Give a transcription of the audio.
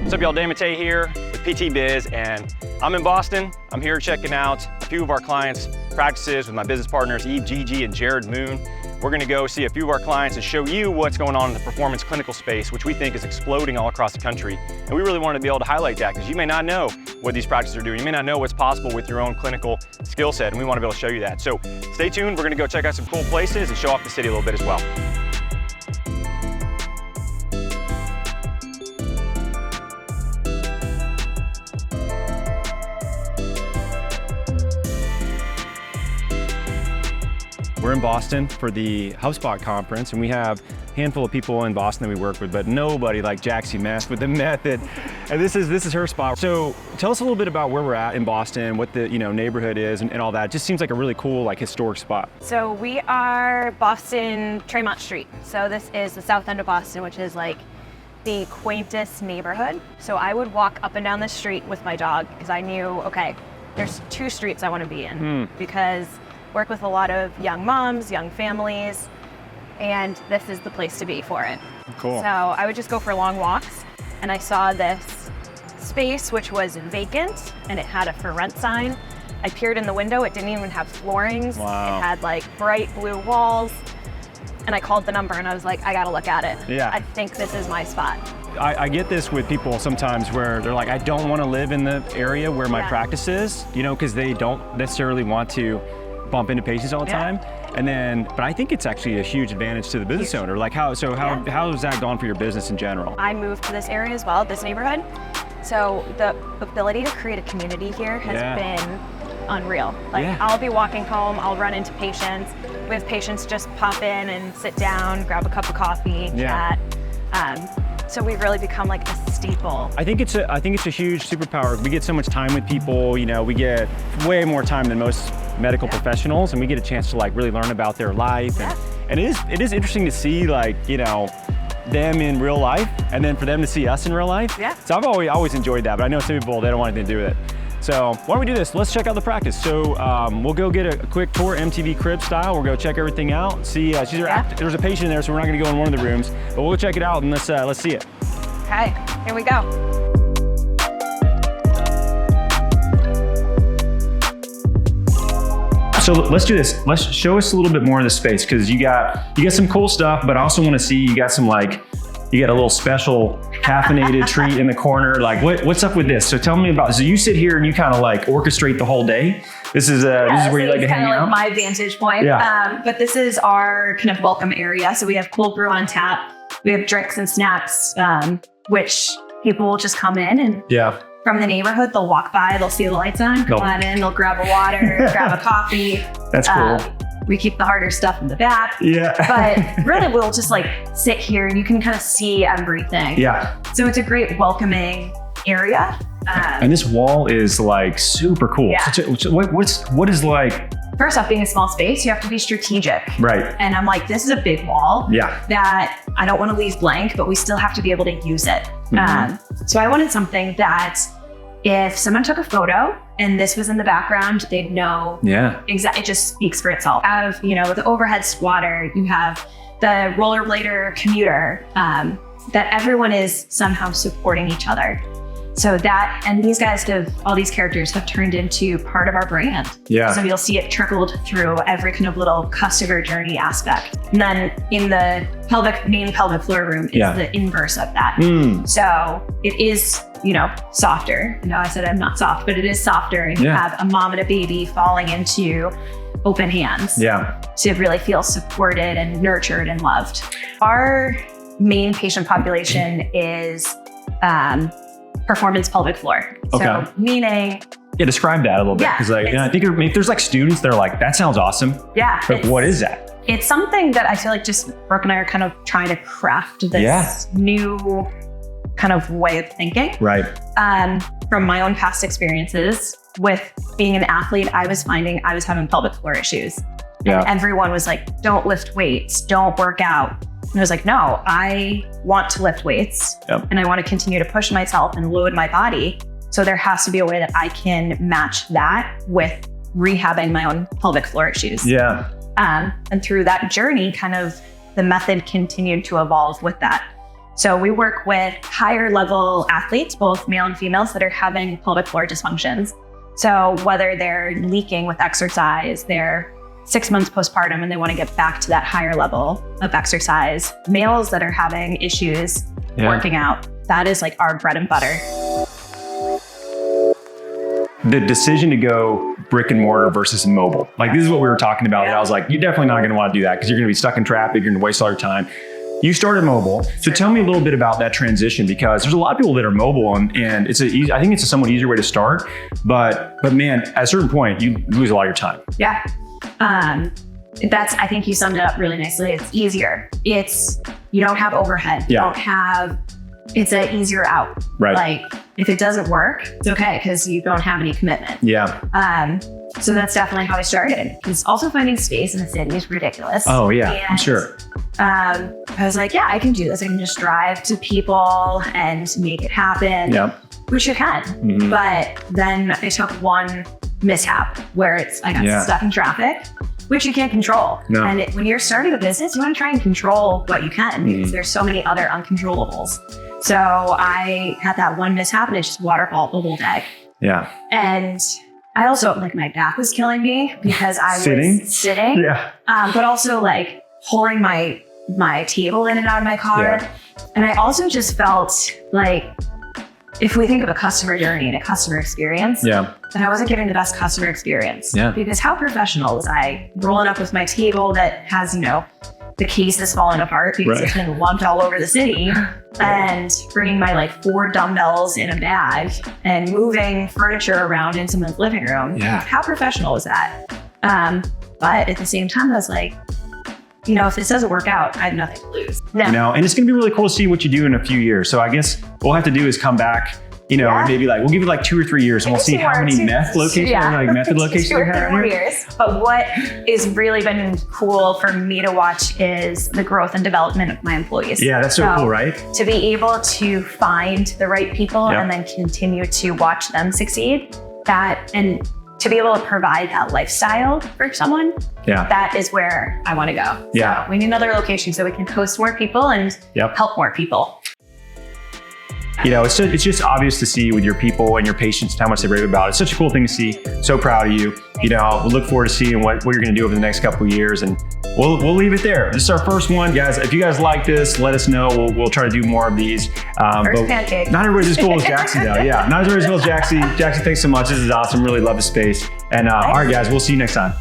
What's up, y'all? Danny Matta here with PT Biz, and I'm in Boston. I'm here checking out a few of our clients' practices with my business partners, Eve, Gigi, and Jared Moon. We're gonna go see a few of our clients and show you what's going on in the performance clinical space, which we think is exploding all across the country. And we really wanted to be able to highlight that because you may not know what these practices are doing. You may not know what's possible with your own clinical skill set, and we want to be able to show you that. So stay tuned. We're gonna go check out some cool places and show off the city a little bit as well. We're in Boston for the HubSpot conference, and we have a handful of people in Boston that we work with, but nobody like Jaxie Meth with the method. And this is her spot. So tell us a little bit about where we're at in Boston, what the neighborhood is, and all that. It just seems like a really cool, historic spot. So we are Boston, Tremont Street. So this is the south end of Boston, which is like the quaintest neighborhood. So I would walk up and down the street with my dog because I knew, okay, there's two streets I want to be in because work with a lot of young moms, young families, and this is the place to be for it. Cool. So I would just go for long walks, and I saw this space which was vacant, and it had a for rent sign. I peered in the window, it didn't even have floorings. Wow. It had bright blue walls, and I called the number and I was like, I gotta look at it. Yeah. I think this is my spot. I get this with people sometimes where they're like, I don't want to live in the area where my practice is, because they don't necessarily want to bump into patients all the time. But I think it's actually a huge advantage to the business owner. How has that gone for your business in general? I moved to this area as well, this neighborhood. So the ability to create a community here has been unreal. I'll be walking home, I'll run into patients. We have patients just pop in and sit down, grab a cup of coffee, chat. So we've really become like a staple. I think it's a huge superpower. We get so much time with people, we get way more time than most medical professionals, and we get a chance to really learn about their life. And it is interesting to see them in real life, and then for them to see us in real life. Yeah. So I've always enjoyed that, but I know some people, they don't want anything to do with it. So why don't we do this? Let's check out the practice. So we'll go get a quick tour, MTV Crib style. We'll go check everything out. See, there's a patient in there, so we're not gonna go in one of the rooms, but we'll check it out and let's see it. Okay, here we go. So let's do this. Let's show us a little bit more of the space, because you got some cool stuff, but I also want to see you got some you got a little special caffeinated treat in the corner. What's up with this? So tell me about. So you sit here and you kind of orchestrate the whole day. This is where you like to hang out. My vantage point. Yeah. But this is our kind of welcome area. So we have cold brew on tap. We have drinks and snacks, which people will just come in and from the neighborhood, they'll walk by, they'll see the lights on, come on in, they'll grab a water, grab a coffee. That's cool. We keep the harder stuff in the back. Yeah. But really, we'll just sit here and you can kind of see everything. Yeah. So it's a great welcoming area. And this wall is super cool. Yeah. What is First off, being a small space, you have to be strategic. Right. And I'm this is a big wall that I don't want to leave blank, but we still have to be able to use it. So I wanted something that if someone took a photo and this was in the background, they'd know exactly. It just speaks for itself. You have, the overhead squatter, you have the rollerblader commuter, that everyone is somehow supporting each other. So and these guys all these characters have turned into part of our brand. Yeah. So you'll see it trickled through every kind of little customer journey aspect. And then in the main pelvic floor room is the inverse of that. So it is, softer. I said I'm not soft, but it is softer. And you have a mom and a baby falling into open hands. Yeah. To really feel supported and nurtured and loved. Our main patient population is, performance pelvic floor. Okay. So meaning. Yeah, describe that a little bit. Because I think if there's students that are that sounds awesome. Yeah. But what is that? It's something that I feel just Brooke and I are kind of trying to craft this new kind of way of thinking. Right. From my own past experiences with being an athlete, I was finding I was having pelvic floor issues. Yeah. And everyone was don't lift weights, don't work out. And I was no, I want to lift weights and I want to continue to push myself and load my body. So there has to be a way that I can match that with rehabbing my own pelvic floor issues. Yeah. And through that journey, kind of the method continued to evolve with that. So we work with higher level athletes, both male and females, that are having pelvic floor dysfunctions. So whether they're leaking with exercise, they're 6 months postpartum and they want to get back to that higher level of exercise, males that are having issues working out, that is like our bread and butter. The decision to go brick and mortar versus mobile. Like this is what we were talking about. And I was like, you're definitely not going to want to do that because you're going to be stuck in traffic. You're going to waste all your time. You started mobile. So tell me a little bit about that transition, because there's a lot of people that are mobile and it's I think it's a somewhat easier way to start. But man, at a certain point, you lose a lot of your time. Yeah. I think you summed it up really nicely. It's easier. You don't have overhead. You don't have, it's an easier out. Right. Like if it doesn't work, it's okay because you don't have any commitment. Yeah. So that's definitely how I started. Because also finding space in the city is ridiculous. Oh yeah, I'm sure. I was like, yeah, I can do this. I can just drive to people and make it happen. Yep. Which you can. Mm-hmm. But then I took one mishap where I got stuck in traffic, which you can't control. No. And when you're starting a business, you want to try and control what you can because there's so many other uncontrollables. So I had that one mishap and it just waterfalled the whole day. Yeah. And I also, like, my back was killing me because I was sitting. Yeah. But also like pulling my table in and out of my car. Yeah. And I also just felt like, if we think of a customer journey and a customer experience, then I wasn't giving the best customer experience. Yeah. Because how professional was I rolling up with my table that has, the case is falling apart because it's been lumped all over the city, and bringing my like 4 dumbbells in a bag and moving furniture around in someone's living room. Yeah. How professional was that? But at the same time, I was like, if this doesn't work out, I have nothing to lose. No. And it's going to be really cool to see what you do in a few years. So I guess what we'll have to do is come back, and maybe we'll give it like 2 or 3 years and we'll see how many meth locations, method locations we have. 2 or 3 years. But what has really been cool for me to watch is the growth and development of my employees. Yeah, that's so cool, right? To be able to find the right people and then continue to watch them succeed, and to be able to provide that lifestyle for someone, that is where I want to go. Yeah. So we need another location so we can host more people and help more people. It's just obvious to see with your people and your patients how much they rave about it. It's such a cool thing to see. So proud of you. We'll look forward to seeing what you're going to do over the next couple of years, and we'll leave it there. This is our first one, guys. If you guys like this, let us know. We'll try to do more of these. First pancake. Not everybody's as cool as Jaxie, though. Yeah, not everybody's as cool as Jaxie. Jaxie, thanks so much. This is awesome. Really love the space. And all right, guys, we'll see you next time.